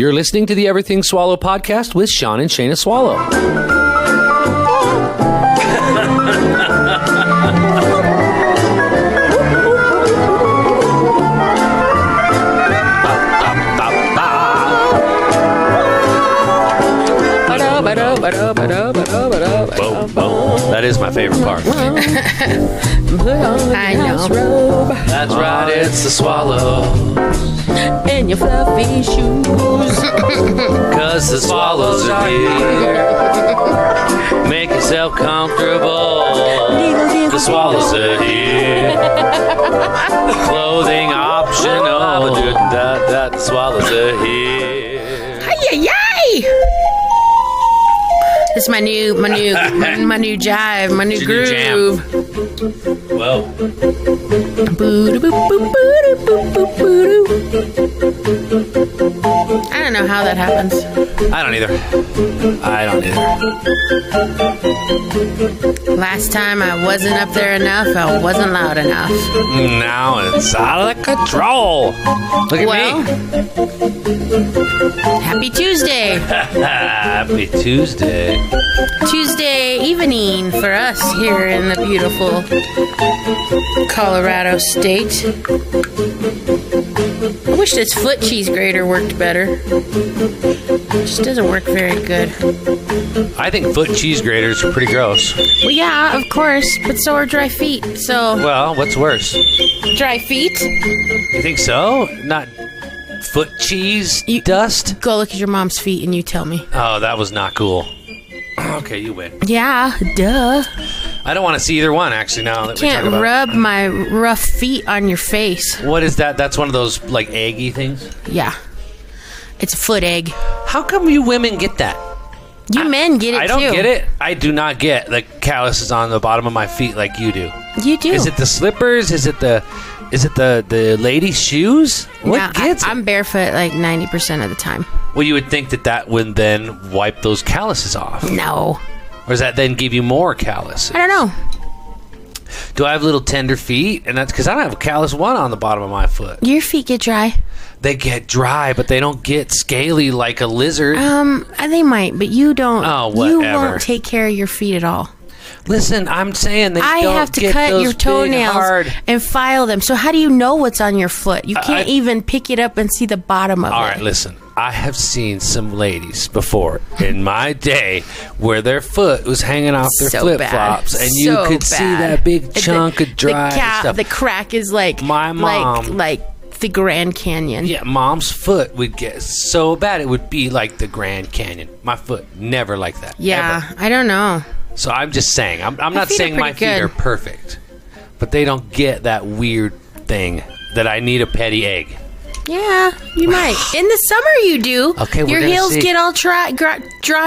You're listening to the Everything Swallow podcast with Sean and Shayna Swallow. That is my favorite part. I know. That's right, it's the swallow. And your fluffy shoes. Cause the swallows are here. Make yourself comfortable. The swallows are here. Clothing optional. The swallows are here. Ay-yi-yi! It's my new jive, my new groove. Whoa. I don't know how that happens. I don't either. Last time I wasn't up there enough, I wasn't loud enough. Now it's out of control. Look at me. Happy Tuesday. Happy Tuesday. Tuesday evening for us here in the beautiful Colorado state. I wish this foot cheese grater worked better. It just doesn't work very good. I think foot cheese graters are pretty gross. Well, yeah, of course, but so are dry feet. So, Well, what's worse? dry feet? You think so? Not foot cheese dust? Go look at your mom's feet and you tell me. Oh, that was not cool. Okay, you win. Yeah, duh. I don't want to see either one, actually, now that we talk Can't about rub my rough feet on your face. What is that? That's one of those, like, eggy things? Yeah. It's a foot egg. How come you women get that? You men get it, too. I don't get it. I do not get the calluses on the bottom of my feet like you do. You do. Is it the slippers? Is it the ladies' shoes? What gets it? I'm barefoot like 90% of the time. Well, you would think that would then wipe those calluses off. No. Or does that then give you more calluses? I don't know. Do I have little tender feet? And that's because I don't have a callus one on the bottom of my foot. Your feet get dry. They get dry, but they don't get scaly like a lizard. They might, but you don't. Oh, whatever. You won't take care of your feet at all. Listen, I'm saying I don't have to get cut those your big, toenails hard. and file them. So how do you know what's on your foot? You can't even pick it up and see the bottom of it. All right, listen. I have seen some ladies before in my day where their foot was hanging off their flip-flops, and you could see that big chunk of dry stuff. The crack is like my mom, like the Grand Canyon. Yeah, Mom's foot would get so bad it would be like the Grand Canyon. My foot never like that. Yeah, ever. I don't know. So I'm just saying, I'm not saying my feet are perfect, but they don't get that weird thing that I need a petty egg. Yeah, you might. In the summer you do. Okay, your heels get all dry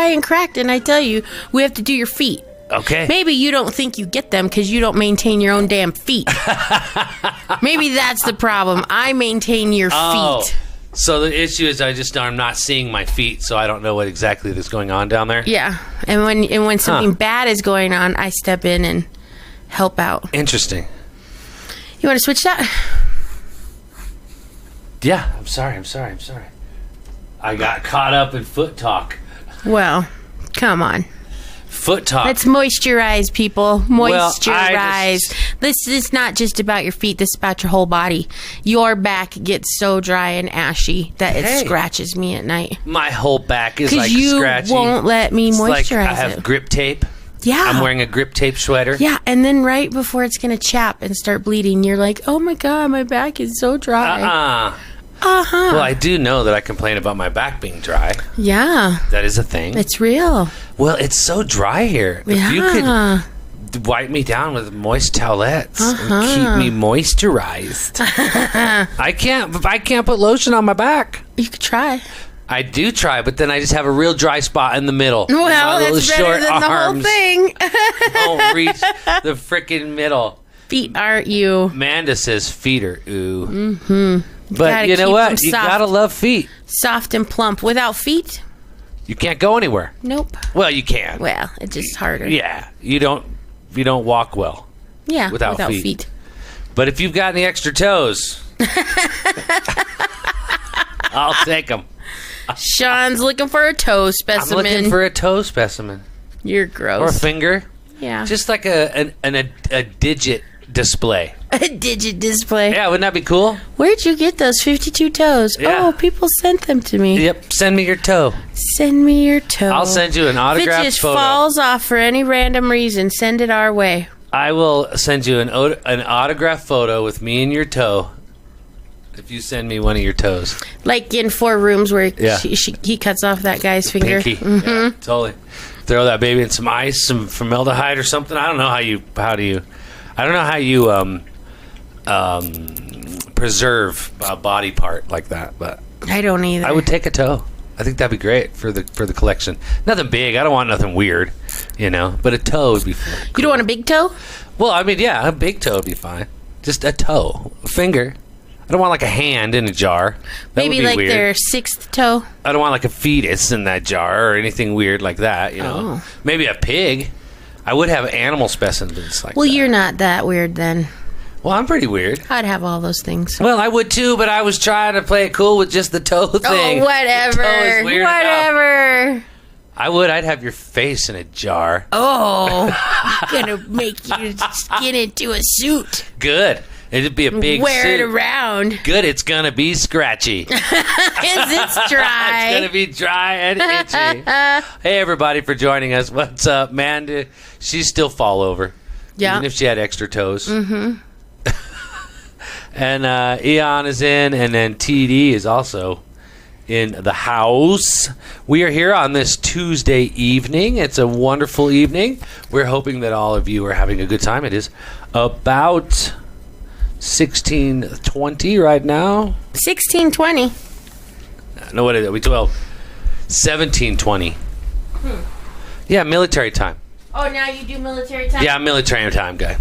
and cracked, and I tell you, we have to do your feet. Okay. Maybe you don't think you get them because you don't maintain your own damn feet. Maybe that's the problem. I maintain your feet. So the issue is I'm not seeing my feet, so I don't know what exactly is going on down there. Yeah, and when something bad is going on, I step in and help out. Interesting. You want to switch that? Yeah, I'm sorry. I got caught up in foot talk. Well, come on. Foot talk. Let's moisturize, people. Moisturize. This is not just about your feet. This is about your whole body. Your back gets so dry and ashy that it scratches me at night. My whole back is like you scratchy. You won't let me moisturize like I have grip tape. Yeah. I'm wearing a grip tape sweater. Yeah, and then right before it's going to chap and start bleeding, you're like, oh my God, my back is so dry. Well, I do know that I complain about my back being dry. Yeah. That is a thing. It's real. Well, it's so dry here. Yeah. If you could wipe me down with moist towelettes and keep me moisturized. I can't put lotion on my back. You could try. I do try, but then I just have a real dry spot in the middle. Well, that's better than the whole thing. Don't reach the freaking middle. Feet aren't you. Amanda says feet are ooh. Mm-hmm. But you know what? You gotta love feet. Soft and plump. Without feet, you can't go anywhere. Nope. Well, you can. Well, it's just harder. Yeah, you don't walk well. Yeah, without feet. But if you've got any extra toes, I'll take them. Sean's looking for a toe specimen. I'm looking for a toe specimen. You're gross. Or a finger. Yeah. Just like a digit display. A digit display. Yeah, wouldn't that be cool? Where'd you get those 52 toes? Yeah. Oh, people sent them to me. Yep, send me your toe. Send me your toe. I'll send you an autographed If it just photo. falls off for any random reason, send it our way. I will send you an autographed photo with me and your toe if you send me one of your toes. Like in 4 Rooms where he cuts off that guy's finger. Pinky. Mm-hmm. Yeah, totally. Throw that baby in some ice, some formaldehyde or something. I don't know how you preserve a body part like that, but I don't either. I would take a toe. I think that'd be great for the collection. Nothing big. I don't want nothing weird, but a toe would be fun. You don't want a big toe? Well, I mean, yeah, a big toe would be fine. Just a toe, a finger. I don't want like a hand in a jar. That Maybe would be like weird. their 6th toe. I don't want like a fetus in that jar or anything weird like that. Oh. Maybe a pig. I would have animal specimens like that. Well, you're not that weird then. Well, I'm pretty weird. I'd have all those things. Well, I would too, but I was trying to play it cool with just the toe thing. Oh, whatever. The toe is weird Whatever. enough. I'd have your face in a jar. Oh, I'm gonna make you skin into a suit. Good. It'd be a big Wear suit. it around. Good. It's gonna be scratchy. It's dry. It's gonna be dry and itchy. Hey, everybody, for joining us. What's up, man? She's still fall over. Yeah. Even if she had extra toes. Mm-hmm. And Eon is in, and then TD is also in the house. We are here on this Tuesday evening. It's a wonderful evening. We're hoping that all of you are having a good time. It is about 16:20 right now. 16:20. No, what is it? We 17:20. Yeah, military time. Oh, now you do military time? Yeah, I'm military time guy.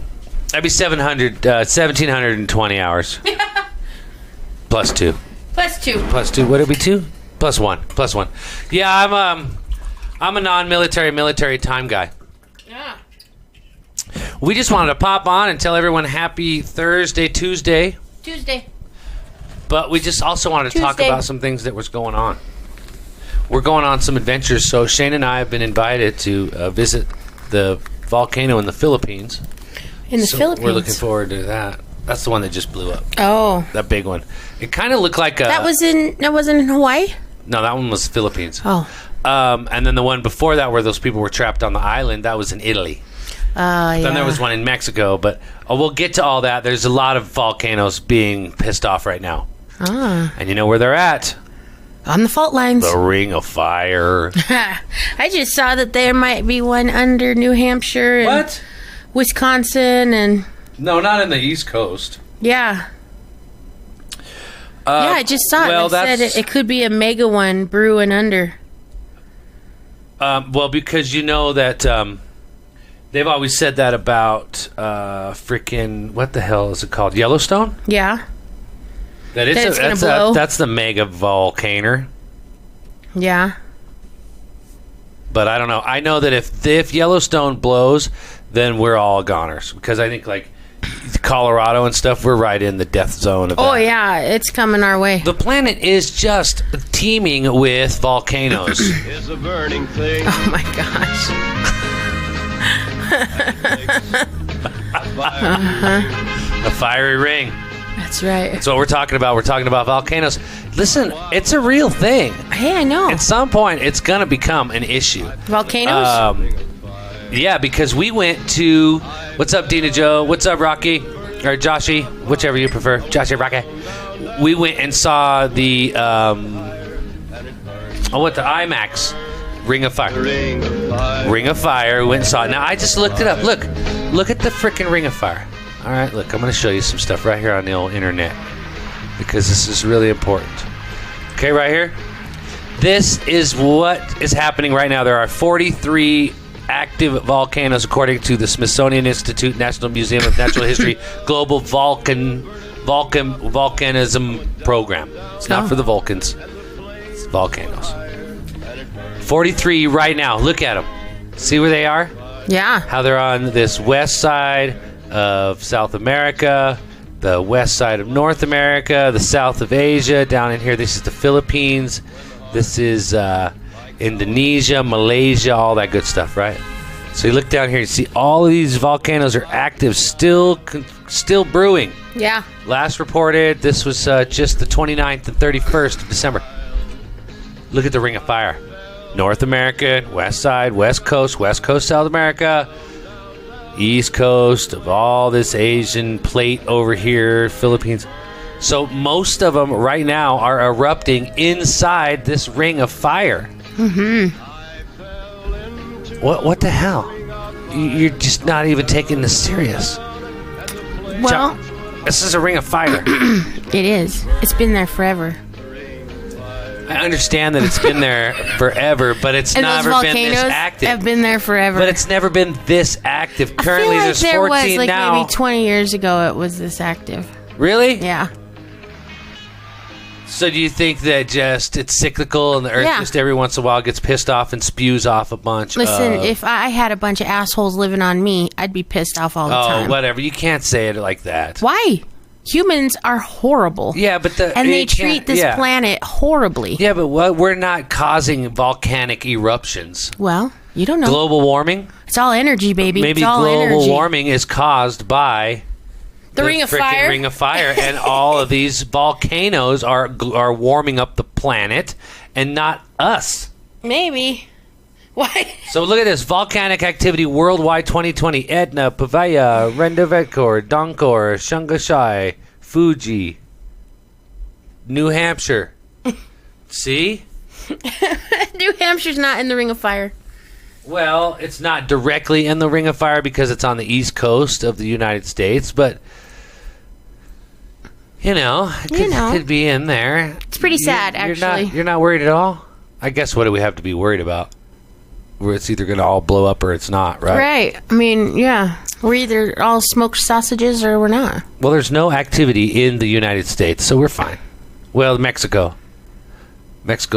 That'd be 1,720 hours. Plus 2. Plus 2. Plus 2. Would it be 2? Plus 1. Plus 1. Yeah, I'm a military time guy. Yeah. We just wanted to pop on and tell everyone happy Tuesday. But we just also wanted to talk about some things that was going on. We're going on some adventures, so Shane and I have been invited to visit the volcano in the Philippines. Philippines? We're looking forward to that. That's the one that just blew up. Oh. That big one. It kind of looked like a... That wasn't in Hawaii? No, that one was Philippines. Oh. And then the one before that where those people were trapped on the island, that was in Italy. Then there was one in Mexico, but we'll get to all that. There's a lot of volcanoes being pissed off right now. And you know where they're at? On the fault lines. The Ring of Fire. I just saw that there might be one under New Hampshire and Wisconsin and... No, not in the East Coast. Yeah. I just saw it. It said it could be a mega one brewing under. Well, because you know that they've always said that about freaking... What the hell is it called? Yellowstone? Yeah. That's the mega volcano. Yeah. But I don't know. I know that if Yellowstone blows, then we're all goners. Because I think, like, Colorado and stuff, we're right in the death zone of that. Oh, yeah. It's coming our way. The planet is just teeming with volcanoes. Is a burning thing. Oh, my gosh. A fiery ring. That's right. That's what we're talking about. We're talking about volcanoes. Listen, it's a real thing. Hey, I know. At some point, it's going to become an issue. Volcanoes? Yeah, because we went to... What's up, Dina Joe? What's up, Rocky? Or Joshy? Whichever you prefer. Joshy, Rocky. We went and saw the... the IMAX. Ring of Fire. Ring of Fire. We went and saw it. Now, I just looked it up. Look at the freaking Ring of Fire. All right, look, I'm going to show you some stuff right here on the old internet because this is really important. Okay, right here. This is what is happening right now. There are 43 active volcanoes according to the Smithsonian Institute National Museum of Natural History Global Volcanism Program. It's not for the Vulcans. It's volcanoes. 43 right now. Look at them. See where they are? Yeah. How they're on this west side of South America, the west side of North America, the south of Asia, down in here. This is the Philippines. This is Indonesia, Malaysia, all that good stuff, right? So you look down here, you see all of these volcanoes are active, still brewing. Yeah. Last reported, this was just the 29th and 31st of December. Look at the Ring of Fire. North America, west side, west coast, South America, east coast of all this Asian plate over here, Philippines. So most of them right now are erupting inside this Ring of Fire. Mm-hmm. What the hell? You're just not even taking this serious. Well, this is a Ring of Fire. It is. It's been there forever. I understand that it's been there forever, but it's and never those been this volcanoes active. have been there forever. But it's never been this active. Currently, I feel like there's there 14 was, like, now. maybe 20 years ago it was this active. Really? Yeah. So do you think that just it's cyclical and the Earth Yeah. just every once in a while gets pissed off and spews off a bunch Listen, of... if I had a bunch of assholes living on me, I'd be pissed off all the time. Oh, whatever. You can't say it like that. Why? Humans are horrible. Yeah, but and they treat this planet horribly. Yeah, but we're not causing volcanic eruptions. Well, you don't know. Global warming? It's all energy, baby. Maybe it's all global energy. warming is caused by The Ring of frickin' Fire. Ring of Fire, and all of these volcanoes are warming up the planet, and not us. Maybe. Why? So look at this. Volcanic activity worldwide 2020. Etna, Pavaya, Rendavetkor, Donkor, Shangashai, Fuji, New Hampshire. See? New Hampshire's not in the Ring of Fire. Well, it's not directly in the Ring of Fire because it's on the east coast of the United States, but it could be in there. It's pretty sad, actually. You're not worried at all? I guess what do we have to be worried about? Where it's either going to all blow up or it's not, right? Right. I mean, yeah. We're either all smoked sausages or we're not. Well, there's no activity in the United States, so we're fine. Well, Mexico's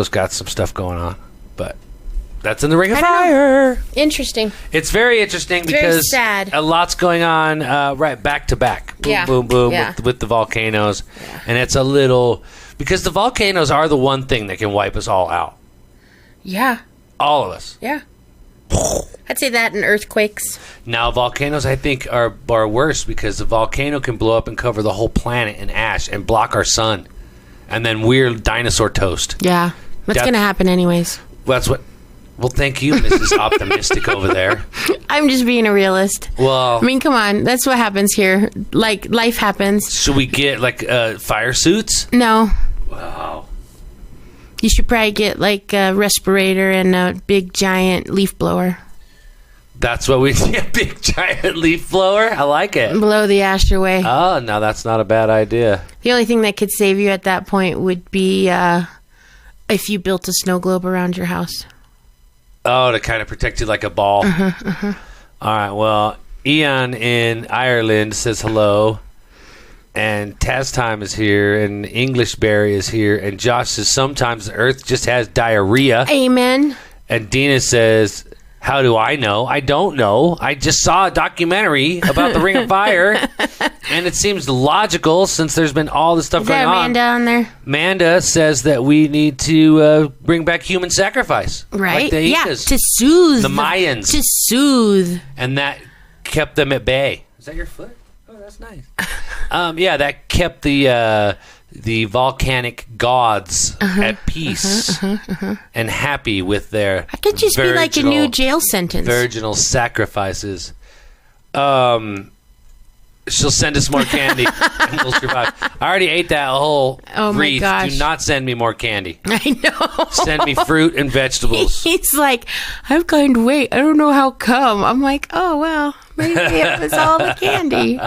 got some stuff going on, but that's in the Ring of Fire. Interesting. It's very interesting because sad. A lot's going on right back to back. Boom, Yeah. boom, boom Yeah. with the volcanoes. Yeah. And it's a little... Because the volcanoes are the one thing that can wipe us all out. Yeah. All of us. Yeah. I'd say that and earthquakes. Now, volcanoes, I think, are worse because the volcano can blow up and cover the whole planet in ash and block our sun. And then we're dinosaur toast. Yeah. That's going to happen anyways. That's what... Well, thank you, Mrs. Optimistic over there. I'm just being a realist. Well... I mean, come on. That's what happens here. Like, life happens. Should we get, fire suits? No. Wow. You should probably get, a respirator and a big, giant leaf blower. That's what we need, a big, giant leaf blower? I like it. Blow the ash away. Oh, no, that's not a bad idea. The only thing that could save you at that point would be if you built a snow globe around your house. Oh, to kind of protect you like a ball. All right, well, Ian in Ireland says hello. And Taz Time is here, and Englishberry is here, and Josh says sometimes the Earth just has diarrhea. Amen. And Dina says, how do I know? I don't know. I just saw a documentary about the Ring of Fire, and it seems logical since there's been all this stuff going on. Is that Amanda on there? Amanda says that we need to bring back human sacrifice. Right? Like the yeah, Incas. to soothe. The Mayans. To soothe. And that kept them at bay. Is that your foot? Oh, that's nice. Yeah, that kept the volcanic gods at peace and happy with their That could just be like a new jail sentence. Virginal sacrifices. She'll send us more candy and we'll survive. I already ate that whole wreath. Gosh. Do not send me more candy. I know. Send me fruit and vegetables. He's like, I've gained weight. I don't know how come. I'm like, oh, well, maybe it was all the candy.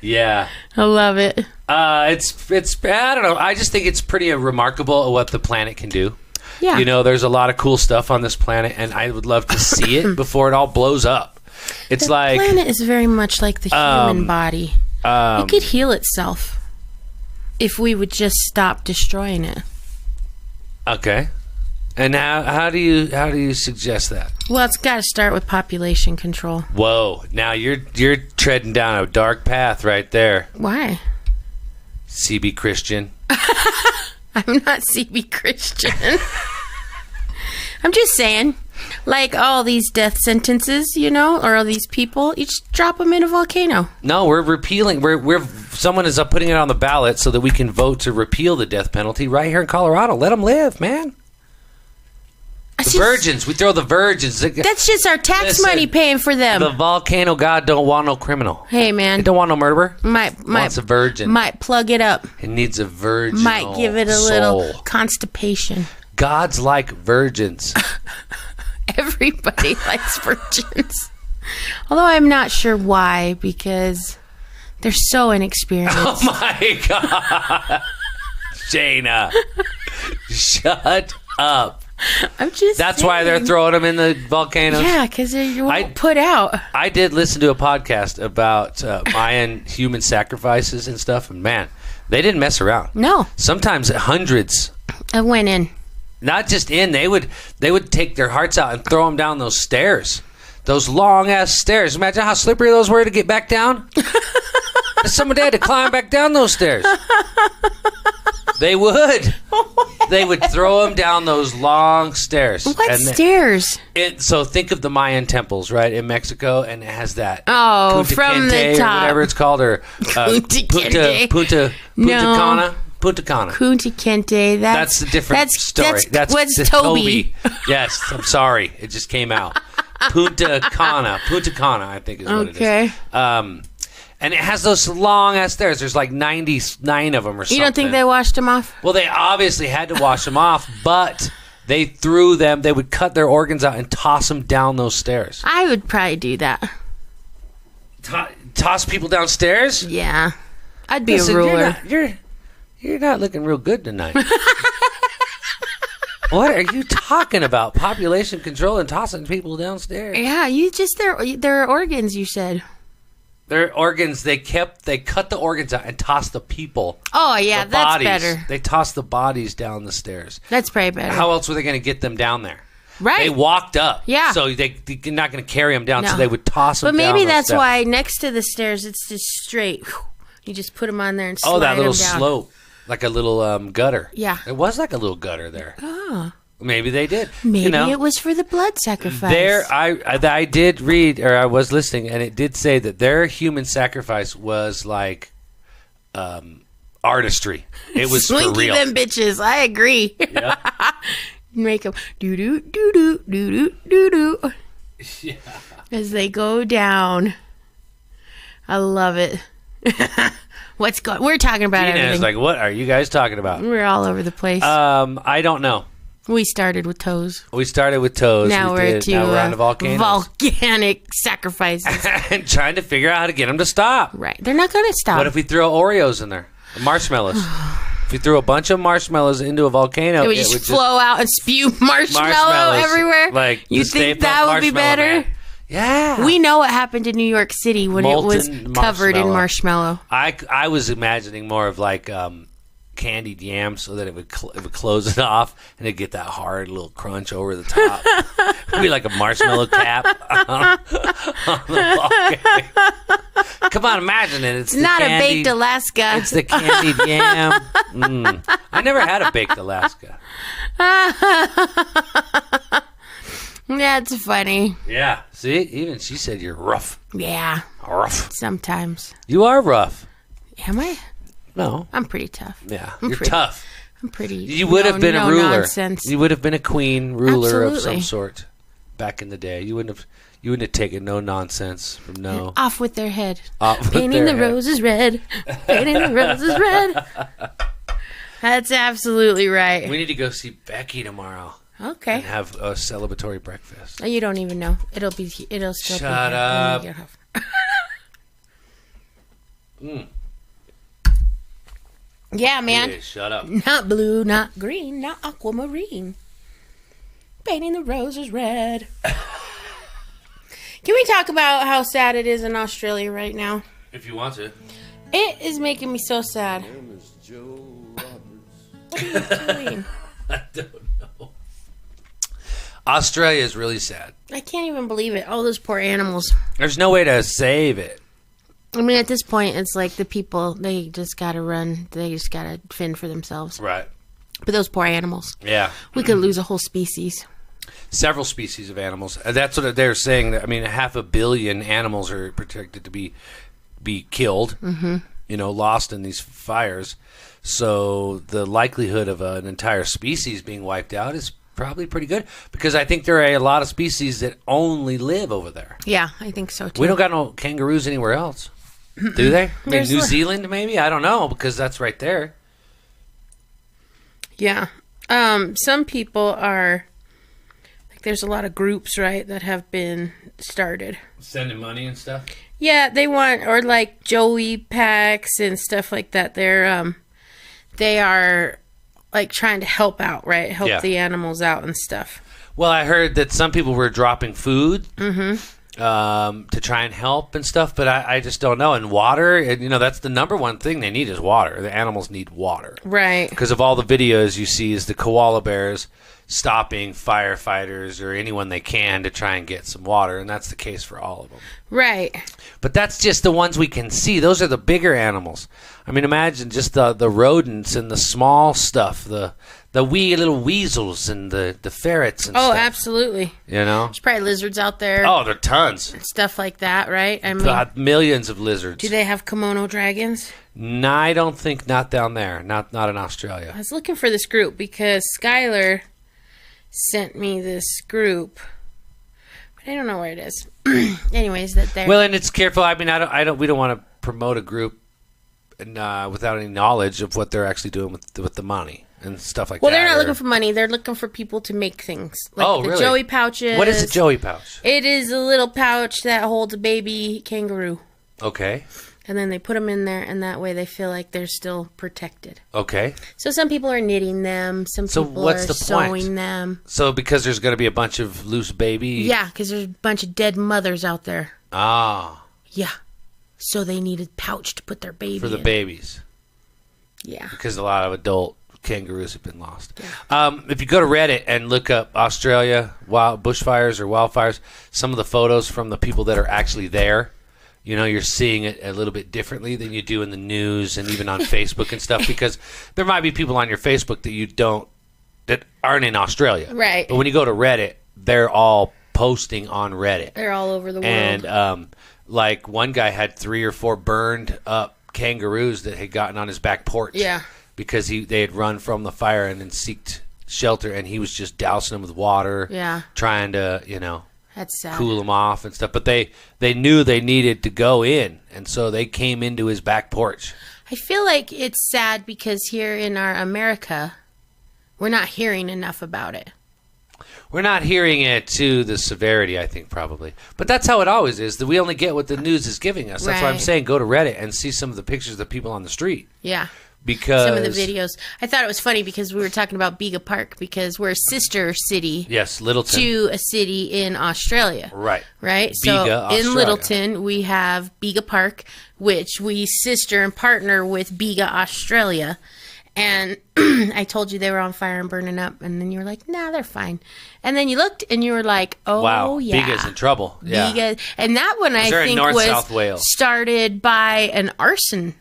Yeah. I love it. It's I don't know. I just think it's pretty remarkable what the planet can do. Yeah. There's a lot of cool stuff on this planet, and I would love to see it before it all blows up. It's the planet is very much like the human body. It could heal itself if we would just stop destroying it. Okay. And how do you suggest that? Well, it's got to start with population control. Whoa! Now you're treading down a dark path right there. Why? CB Christian. I'm not CB Christian. I'm just saying, like all these death sentences, or all these people, you just drop them in a volcano. No, we're repealing. Someone is putting it on the ballot so that we can vote to repeal the death penalty right here in Colorado. Let them live, man. Virgins. We throw the virgins. That's just our tax money paying for them. The volcano god don't want no criminal. Hey, man. He don't want no murderer. Wants a virgin. Might plug it up. It needs a virgin. Might give it a little constipation. Gods like virgins. Everybody likes virgins. Although I'm not sure why, because they're so inexperienced. Oh, my God. Shayna. Shut up. I'm just That's saying. why they're throwing them in the volcanoes. Yeah, because they won't put out. I did listen to a podcast about Mayan human sacrifices and stuff, and man, they didn't mess around. No. Sometimes hundreds. I went in. Not just in. They would take their hearts out and throw them down those stairs. Those long-ass stairs. Imagine how slippery those were to get back down. Someone had to climb back down those stairs. They would. They would throw them down those long stairs. What stairs? So think of the Mayan temples, right, in Mexico, and it has that. Oh, Punta from Kente, the top. or whatever it's called, or Punta Cana. Punta Cana. Punta Kente. That's a different story. That's Toby. Yes, I'm sorry. It just came out. Punta Cana, I think is what it is. Okay. And it has those long-ass stairs. There's like 99 of them or something. You don't think they washed them off? Well, they obviously had to wash them off, but they threw them. They would cut their organs out and toss them down those stairs. I would probably do that. Toss people downstairs? Yeah. I'd be a ruler. You're not looking real good tonight. What are you talking about? Population control and tossing people downstairs? Yeah, their organs, you said. Their organs, they cut the organs out and tossed the people. Oh, yeah, that's bodies. better. They tossed the bodies down the stairs. That's probably better. How else were they going to get them down there? Right. They walked up. Yeah. So they're not going to carry them down, so they would toss them down. But maybe that's steps. why next to the stairs, it's just straight. You just put them on there and slide them down. Oh, that little slope. Like a little gutter. Yeah. It was like a little gutter there. Oh. Maybe they did. Maybe it was for the blood sacrifice. I did read, or I was listening, and it did say that their human sacrifice was like artistry. It was for Slinky real. them bitches. I agree. Yep. Make them doo-doo, doo-doo, doo-doo, doo-doo. Yeah. As they go down. I love it. We're talking about Gina everything. is like, what are you guys talking about? We're all over the place. I don't know. We started with toes. We started with toes. Now we're on to volcanoes. Volcanic sacrifices. And trying to figure out how to get them to stop. Right. They're not going to stop. What if we throw Oreos in there? Marshmallows. If we threw a bunch of marshmallows into a volcano, it would just flow out and spew marshmallow everywhere? Like you think that would be better? Man. Yeah. We know what happened in New York City when it was covered in marshmallow. I was imagining more of like candied yams so that it would close it off and it'd get that hard little crunch over the top. It'd be like a marshmallow cap on the volcano. Come on, imagine it. It's not a baked Alaska. It's the candied yam. I never had a baked Alaska. That's funny. Yeah. See, even she said you're rough. Yeah. Rough. Sometimes. You are rough. Am I? No. I'm pretty tough. Yeah. You're tough. I'm pretty. You would have been a ruler. Nonsense. You would have been a queen ruler Absolutely. of some sort back in the day. You wouldn't have taken no nonsense from no. Off with their head. Painting the roses red. Painting the roses red. That's absolutely right. We need to go see Becky tomorrow. Okay. And have a celebratory breakfast. You don't even know. It'll still be. Shut up. Yeah, man. Hey, shut up. Not blue, not green, not aquamarine. Painting the roses red. Can we talk about how sad it is in Australia right now? If you want to. It is making me so sad. What are you doing? I don't know. Australia is really sad. I can't even believe it. All those poor animals. There's no way to save it. I mean, at this point, it's like the people, they just got to run. They just got to fend for themselves. Right. But those poor animals. Yeah. We could lose a whole species. Several species of animals. That's what they're saying. I mean, 500 million animals are projected to be killed, lost in these fires. So the likelihood of an entire species being wiped out is probably pretty good, because I think there are a lot of species that only live over there. Yeah, I think so too. We don't got no kangaroos anywhere else, do they? I mean, New Zealand, maybe? I don't know, because that's right there. Yeah. Some people are... There's a lot of groups, right, that have been started. Sending money and stuff? Yeah, they want, or like Joey packs and stuff like that. They are like trying to help out, right? Help the animals out and stuff. Well, I heard that some people were dropping food to try and help and stuff, but I just don't know. And water, and, that's the number one thing they need is water. The animals need water. Right. Because of all the videos you see is the koala bears stopping firefighters or anyone they can to try and get some water, and that's the case for all of them. Right. But that's just the ones we can see. Those are the bigger animals. I mean, imagine just the rodents and the small stuff, the wee little weasels and the ferrets and stuff. Oh, absolutely. There's probably lizards out there. Oh, there are tons. And stuff like that, right? I mean, God, millions of lizards. Do they have kimono dragons? No, I don't think, not down there. Not in Australia. I was looking for this group because Skylar sent me this group, but I don't know where it is. Anyways, that there. Well, and it's careful. I mean, we don't want to promote a group without any knowledge of what they're actually doing with the money and stuff like that. Well, they're not looking for money. They're looking for people to make things. Like the really? Joey pouches. What is a Joey pouch? It is a little pouch that holds a baby kangaroo. Okay. And then they put them in there, and that way they feel like they're still protected. Okay. So some people are knitting them. Some people are sewing them. So because there's going to be a bunch of loose baby... Yeah, because there's a bunch of dead mothers out there. Ah. Yeah. So they need a pouch to put their baby in. For the babies. Yeah. Because a lot of adult kangaroos have been lost. Yeah. If you go to Reddit and look up Australia bushfires or wildfires, some of the photos from the people that are actually there... you're seeing it a little bit differently than you do in the news and even on Facebook and stuff, because there might be people on your Facebook that aren't in Australia. Right. But when you go to Reddit, they're all posting on Reddit. They're all over the world. And like one guy had 3 or 4 burned up kangaroos that had gotten on his back porch. Yeah. Because they had run from the fire and then seeked shelter, and he was just dousing them with water. Yeah. Trying to, That's sad. cool them off and stuff. But they knew they needed to go in, and so they came into his back porch. I feel like it's sad because here in our America, we're not hearing enough about it. We're not hearing it to the severity, I think, probably. But that's how it always is, that we only get what the news is giving us. That's why I'm saying go to Reddit and see some of the pictures of the people on the street. Yeah. Because some of the videos. I thought it was funny because we were talking about Bega Park because we're a sister city. Yes, Littleton. To a city in Australia. Right. Right? Bega, so Australia. In Littleton, we have Bega Park, which we sister and partner with Bega, Australia. And I told you they were on fire and burning up. And then you were like, nah, they're fine. And then you looked and you were like, oh, wow, yeah. Bega's in trouble. Yeah. Bega. And that one, I think, was started by an arson.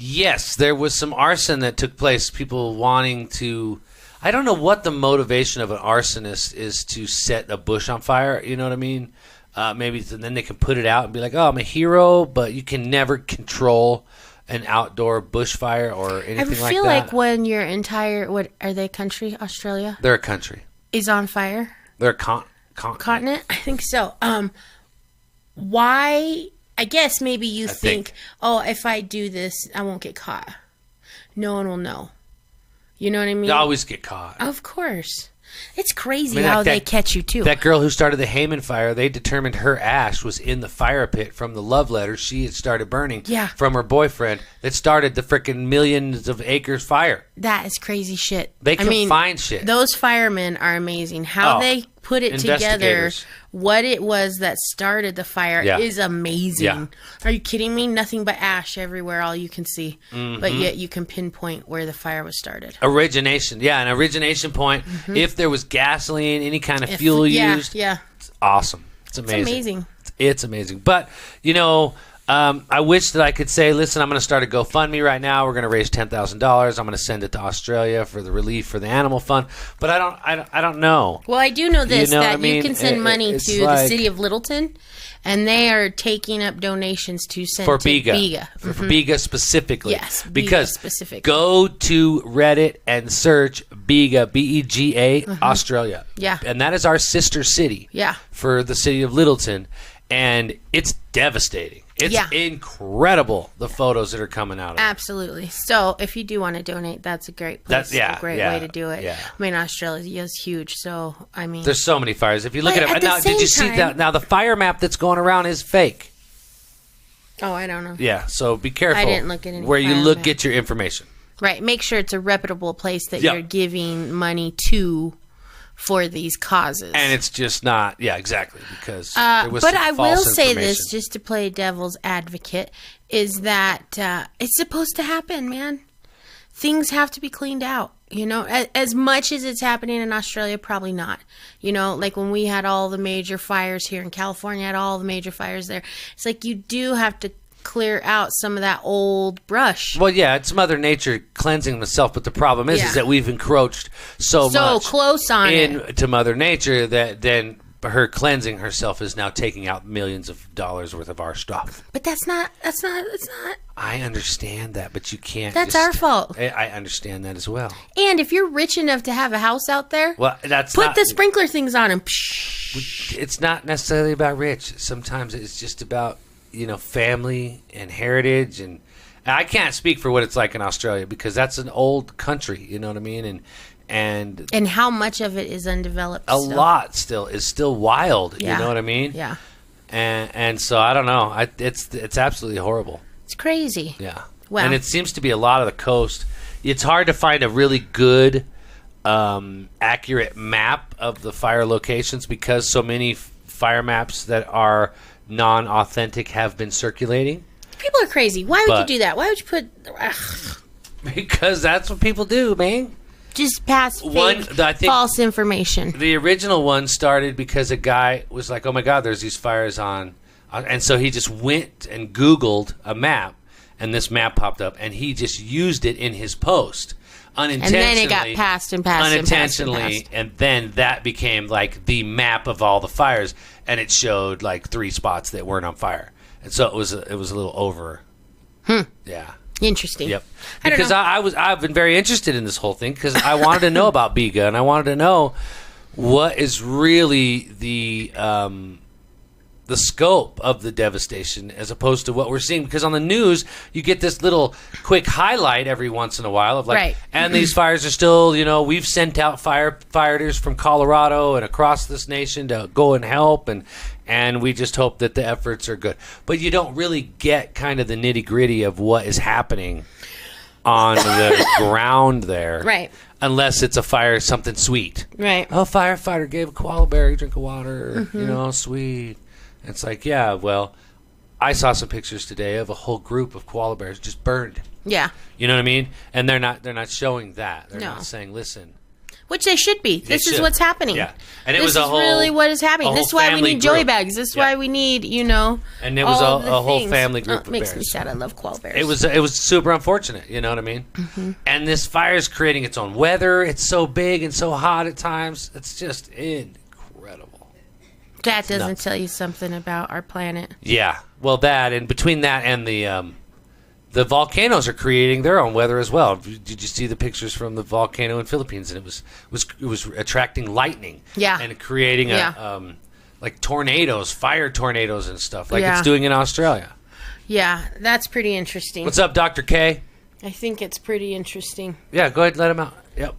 Yes, there was some arson that took place. People wanting to... I don't know what the motivation of an arsonist is to set a bush on fire. You know what I mean? Maybe then they can put it out and be like, oh, I'm a hero, but you can never control an outdoor bushfire or anything like that. I feel like when your entire... What are they a country? Australia? They're a country. Is on fire? They're a continent. I think so. Why... I guess maybe you think, oh, if I do this, I won't get caught. No one will know. You know what I mean? You always get caught. Of course. It's crazy how they catch you, too. That girl who started the Hayman fire, they determined her ash was in the fire pit from the love letters she had started burning from her boyfriend that started the frickin' millions of acres fire. That is crazy shit. They can find shit. Those firemen are amazing. How they put it together, what it was that started the fire is amazing. Yeah. Are you kidding me? Nothing but ash everywhere, all you can see. Mm-hmm. But yet you can pinpoint where the fire was started. Origination. Yeah, an origination point. Mm-hmm. If there was gasoline, any kind of fuel used. Yeah. It's awesome. It's amazing. It's amazing. It's amazing. But, I wish that I could say, listen, I'm going to start a GoFundMe right now. We're going to raise $10,000. I'm going to send it to Australia for the relief for the animal fund. But I don't know. Well, I do know this, that you can send money it's to the city of Littleton, and they are taking up donations to send for to Bega. For Bega specifically. Yes, Bega because specifically. Go to Reddit and search Bega, B-E-G-A, Australia. Yeah. And that is our sister city. Yeah. For the city of Littleton. And it's devastating. It's incredible, the photos that are coming out of it. Absolutely. So if you do want to donate, that's a great place. A great way to do it. Yeah. I mean, Australia is huge, so I mean, there's so many fires. If you look at it now, did you see that? Now the fire map that's going around is fake. Oh, I don't know. Yeah, so be careful. I didn't look at any where you map. get your information. Right. Make sure it's a reputable place that you're giving money to for these causes. And it's just not, exactly, because there was but some I false will say information. this, just to play devil's advocate, is that it's supposed to happen, man. Things have to be cleaned out. You know, as much as it's happening in Australia, probably not. You know, like when we had all the major fires here in California, had all the major fires there. It's like you do have to clear out some of that old brush. Well, yeah, it's Mother Nature cleansing itself, but the problem is that we've encroached so much close on into Mother Nature that then her cleansing herself is now taking out millions of dollars worth of our stuff. But it's not. I understand that, but you can't. That's our fault. I understand that as well. And if you're rich enough to have a house out there, well, put the sprinkler things on them. It's not necessarily about rich. Sometimes it's just about, family and heritage, and I can't speak for what it's like in Australia because that's an old country, you know what I mean, and how much of it is undeveloped. A lot still is still wild, you know what I mean? Yeah. And so I don't know. It's absolutely horrible. It's crazy. Yeah. Wow. And it seems to be a lot of the coast. It's hard to find a really good, accurate map of the fire locations because so many fire maps that are non-authentic have been circulating. People are crazy. Why would you do that? Why would you put... Because that's what people do, man. Just pass false information. The original one started because a guy was like, oh my God, there's these fires on. And so he just went and Googled a map, and this map popped up, and he just used it in his post. Unintentionally. And then it got passed and passed unintentionally, and passed. And then that became like the map of all the fires, and it showed like 3 spots that weren't on fire. And so it was a little over. Yeah. Interesting. Yep. Because I've been very interested in this whole thing because I wanted to know about Bega, and I wanted to know what is really the scope of the devastation as opposed to what we're seeing. Because on the news, you get this little quick highlight every once in a while of like, and these fires are still, we've sent out firefighters from Colorado and across this nation to go and help, and we just hope that the efforts are good. But you don't really get kind of the nitty-gritty of what is happening on the ground there. Right. Unless it's a fire, something sweet. Right. Oh, firefighter gave a koala bear a drink of water. Sweet. It's like, yeah, well, I saw some pictures today of a whole group of koala bears just burned. Yeah. You know what I mean? And they're not showing that. They're not saying, listen. Which they should be. This is what's happening. Yeah. And it this was a whole, is really what is happening. This is why we need joy group. bags. This is why we need, And it was a whole family group of makes bears. me sad. I love koala bears. It was super unfortunate. You know what I mean? Mm-hmm. And this fire is creating its own weather. It's so big and so hot at times. It's just incredible. That doesn't tell you something about our planet. Yeah. Well, that, and between that and the volcanoes are creating their own weather as well. Did you see the pictures from the volcano in Philippines? And it was attracting lightning. Yeah. And creating like tornadoes, fire tornadoes and stuff like it's doing in Australia. Yeah, that's pretty interesting. What's up, Dr. K? I think it's pretty interesting. Yeah, go ahead, let him out. Yep.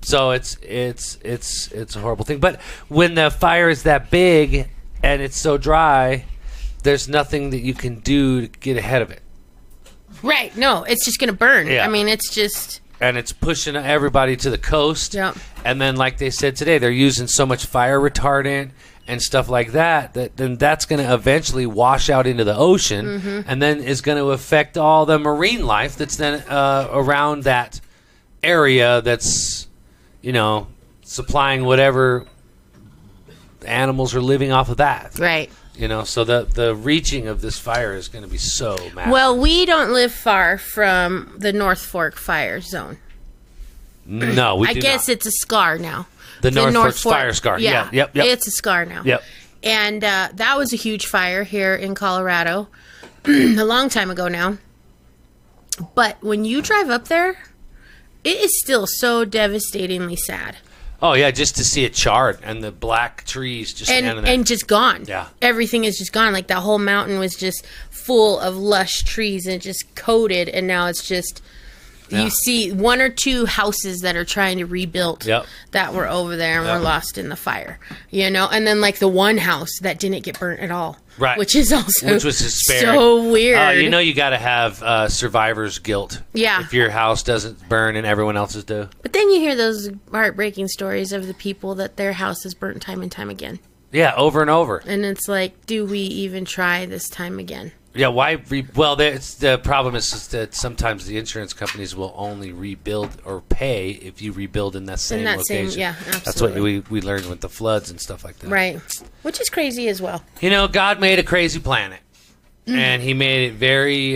So it's a horrible thing. But when the fire is that big and it's so dry, there's nothing that you can do to get ahead of it. Right. No, it's just going to burn. Yeah. I mean, it's just... And it's pushing everybody to the coast. Yep. And then, like they said today, they're using so much fire retardant and stuff like that then that's going to eventually wash out into the ocean and then is going to affect all the marine life that's then around that area that's, supplying whatever animals are living off of that. Right. So the reaching of this fire is going to be so massive. Well, we don't live far from the North Fork fire zone. No, we do I guess not. it's a scar now. The North Fork fire scar. Yeah. Yep. It's a scar now. Yep. And that was a huge fire here in Colorado a long time ago now. But when you drive up there, it is still so devastatingly sad. Oh, yeah, just to see it charred and the black trees just standing there. And just gone. Yeah. Everything is just gone. Like that whole mountain was just full of lush trees and just coated. And now it's just... Yeah. You see one or two houses that are trying to rebuild that were over there and were lost in the fire, and then like the one house that didn't get burnt at all, right? Which is also which was spared. So weird. You got to have survivor's guilt. Yeah. If your house doesn't burn and everyone else's do. But then you hear those heartbreaking stories of the people that their house is burnt time and time again. Yeah, over and over. And it's like, do we even try this time again? Yeah, why? The problem is that sometimes the insurance companies will only rebuild or pay if you rebuild in that same location. Yeah, absolutely. That's what we learned with the floods and stuff like that. Right. Which is crazy as well. God made a crazy planet, and He made it very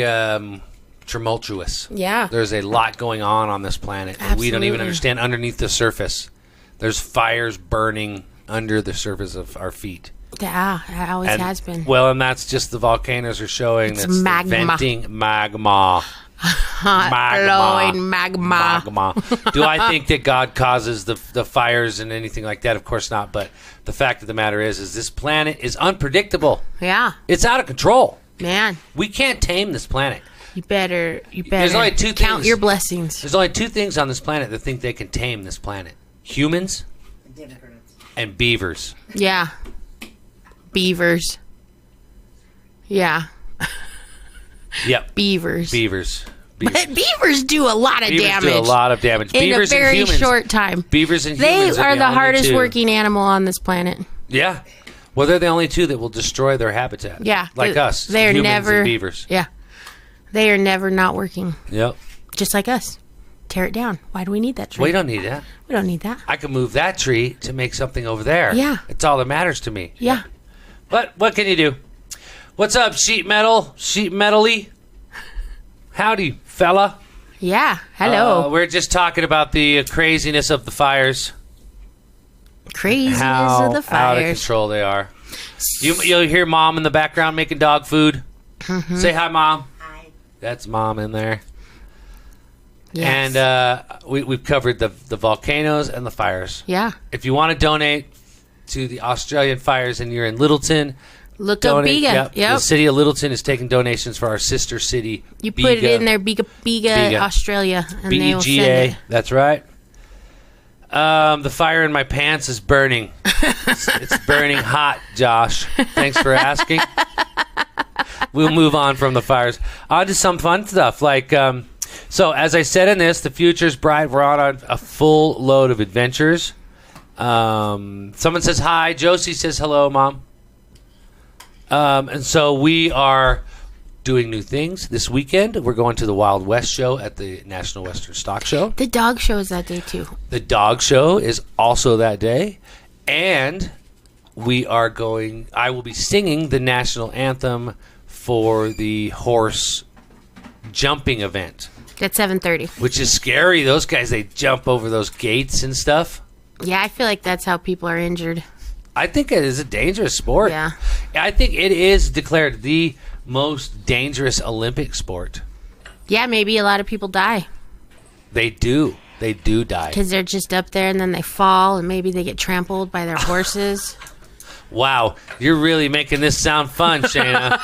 tumultuous. Yeah. There's a lot going on this planet. And we don't even understand underneath the surface. There's fires burning under the surface of our feet. Yeah, it always has been. Well, and that's just the volcanoes are showing. It's that's magma. Venting magma. Hot flowing magma. Do I think that God causes the fires and anything like that? Of course not. But the fact of the matter is this planet is unpredictable. Yeah. It's out of control. Man. We can't tame this planet. You better There's only two count things. your blessings. There's only two things on this planet that think they can tame this planet. Humans and beavers. Yeah. Beavers. Yeah. Yep. Beavers. But beavers do a lot of damage. Beavers do a lot of damage. In Beavers a very and humans, short time. Beavers and they humans are the only hardest two. working animal on this planet. Yeah. Well, they're the only two that will destroy their habitat. Yeah. Like us. They're humans never and beavers. Yeah. They are never not working. Yep. Just like us. Tear it down. Why do we need that tree? We don't need that. We don't need that. I can move that tree to make something over there. Yeah. It's all that matters to me. Yeah. But what can you do? What's up, sheet metal-y? Howdy, fella. Yeah. Hello. We're just talking about the craziness of the fires. Craziness How of the out of fires. control they are. You'll hear Mom in the background making dog food. Mm-hmm. Say hi, Mom. Hi. That's Mom in there. Yes. And we've covered the volcanoes and the fires. Yeah. If you want to donate to the Australian fires and you're in Littleton, Look up donate. Bega. Yep. The city of Littleton is taking donations for our sister city. You put it in there, Bega, Australia, and they will send BEGA. it. That's right. The fire in my pants is burning. It's burning hot, Josh. Thanks for asking. We'll move on from the fires. On to some fun stuff. So as I said in this, the future's bright. We're on a full load of adventures. Someone says hi. Josie says hello, Mom. And so we are doing new things this weekend. We're going to the Wild West show at the National Western Stock Show. The dog show is that day, too. The dog show is also that day. And I will be singing the national anthem for the horse jumping event. At 7:30. Which is scary. Those guys, they jump over those gates and stuff. Yeah, I feel like that's how people are injured. I think it is a dangerous sport. Yeah. I think it is declared the most dangerous Olympic sport. Yeah, maybe a lot of people die. They do. They do die. Because they're just up there and then they fall and maybe they get trampled by their horses. Wow, you're really making this sound fun, Shayna.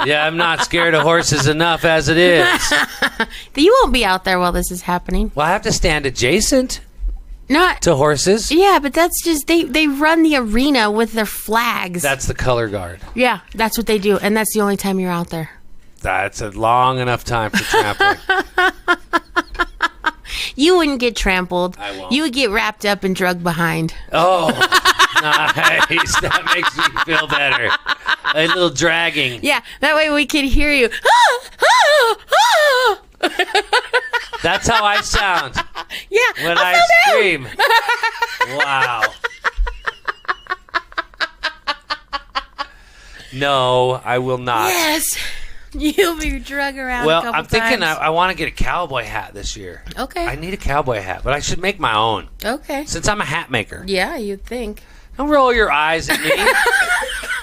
Yeah, I'm not scared of horses enough as it is. You won't be out there while this is happening. Well, I have to stand adjacent Not to horses. Yeah, but that's just they run the arena with their flags. That's the color guard. Yeah, that's what they do, and that's the only time you're out there. That's a long enough time for trampling. You wouldn't get trampled. I won't. You would get wrapped up and drugged behind. Oh, nice. That makes me feel better. A little dragging. Yeah, that way we could hear you. That's how I sound Yeah, when I scream. Wow. No, I will not. Yes. You'll be drug around Well, a couple I'm thinking times. I want to get a cowboy hat this year. Okay. I need a cowboy hat, but I should make my own. Okay. Since I'm a hat maker. Yeah, you'd think. Don't roll your eyes at me.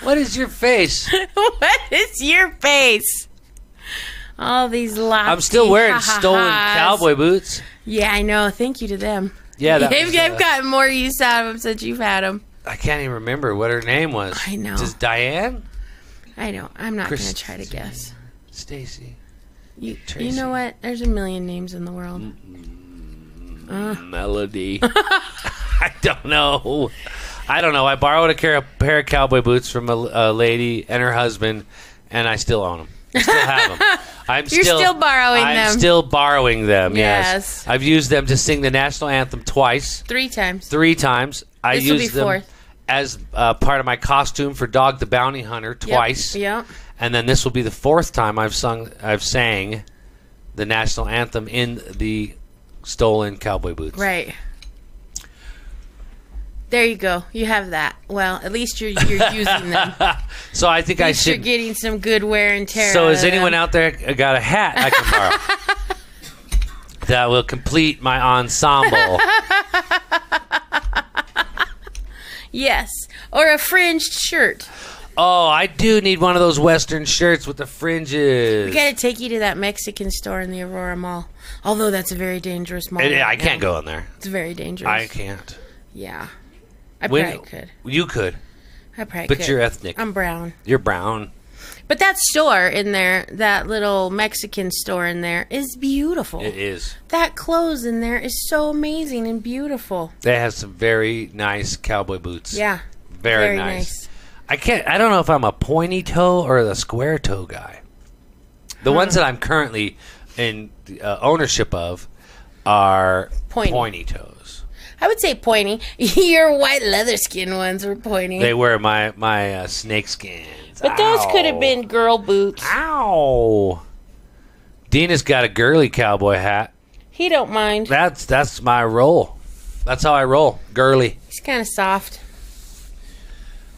What is your face? What is your face? All these lofty I'm still wearing ha-ha-has. stolen cowboy boots. Yeah, I know. Thank you to them. Yeah, that They've was, gotten more use out of them since you've had them. I can't even remember what her name was. I know. Just Diane? I know. I'm not going to try to Christine. guess. Stacy. You Tracy. know what? There's a million names in the world. Melody. I don't know. I borrowed a pair of cowboy boots from a lady and her husband, and I still own them. I still have them. You're still borrowing them. I'm still borrowing them, yes. Yes. I've used them to sing the national anthem twice. 3 times. 3 times. I This will be used them 4th. as part of my costume for Dog the Bounty Hunter twice. Yep. And then this will be the 4th time I've sang the national anthem in the stolen cowboy boots. Right. There you go. You have that. Well, at least you're using them. So I think At I least you're should. getting some good wear and tear. So out has of anyone them. out there got a hat I can borrow that will complete my ensemble? Yes. Or a fringed shirt. Oh, I do need one of those Western shirts with the fringes. We gotta take you to that Mexican store in the Aurora Mall. Although that's a very dangerous mall. I right can't now. go in there. It's very dangerous. I can't. Yeah. I probably could. You could, I probably but could. you're ethnic. I'm brown. You're brown. But that store in there, that little Mexican store in there, is beautiful. It is. That clothes in there is so amazing and beautiful. They have some very nice cowboy boots. Yeah. Very nice. I don't know if I'm a pointy toe or the square toe guy. The ones that I'm currently in ownership of are pointy toes. I would say pointy. Your white leather skin ones were pointy. They wear my snake skins. But those could have been girl boots. Ow. Dina's got a girly cowboy hat. He don't mind. That's my role. That's how I roll. Girly. He's kind of soft.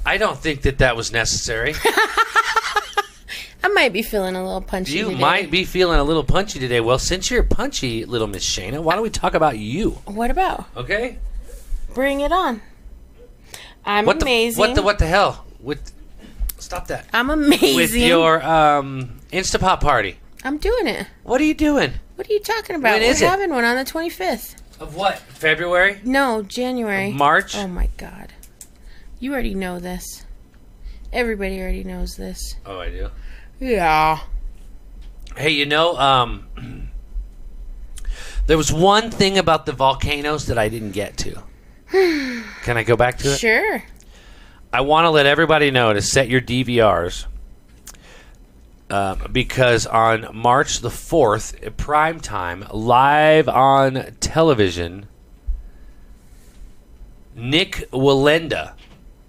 I don't think that was necessary. I might be feeling a little punchy You today. might be feeling a little punchy today. Well, since you're punchy, little Miss Shayna, why don't we talk about you? What about? Okay. Bring it on. I'm amazing. What the hell? Stop that. I'm amazing. With your Instapop party. I'm doing it. What are you doing? What are you talking about? When is We're it? having one on the 25th. Of what? February? No, January. March? Oh my God. You already know this. Everybody already knows this. Oh, I do. Yeah. Hey, there was one thing about the volcanoes that I didn't get to. Can I go back to it? Sure. I want to let everybody know to set your DVRs because on March the 4th, at prime time, live on television, Nick Wallenda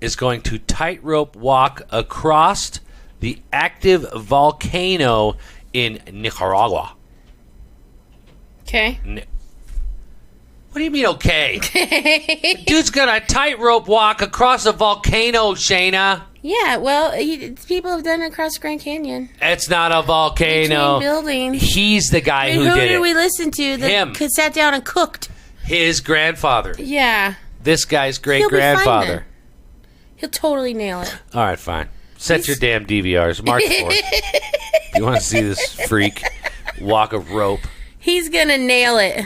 is going to tightrope walk across the active volcano in Nicaragua. Okay. What do you mean, okay? Dude's gonna tightrope walk across a volcano, Shayna. Yeah, well, people have done it across Grand Canyon. It's not a volcano. Between buildings. He's the guy who Who did did it. we listen to that Him. sat down and cooked? His grandfather. Yeah. This guy's He'll be fine great-grandfather. then. He'll totally nail it. All right, fine. Set your damn DVRs. March 4th. You want to see this freak walk a rope? He's gonna nail it.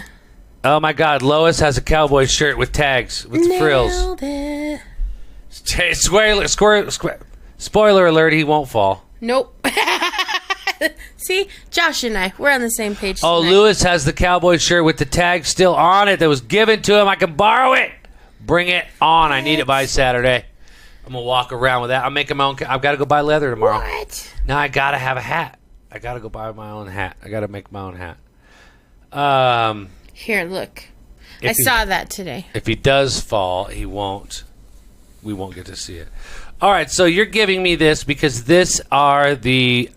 Oh, my God. Lois has a cowboy shirt with tags, with frills. Nailed it. Spoiler alert, he won't fall. Nope. See, Josh and I, we're on the same page. Oh, tonight. Lewis has the cowboy shirt with the tag still on it that was given to him. I can borrow it. Bring it on. I need it by Saturday. I'm going to walk around with that. I'm making my own. I've got to go buy leather tomorrow. What? Now I got to have a hat. I got to go buy my own hat. I got to make my own hat. Here, look. If I he- saw that today. If he does fall, he won't. We won't get to see it. All right, so you're giving me this because this are the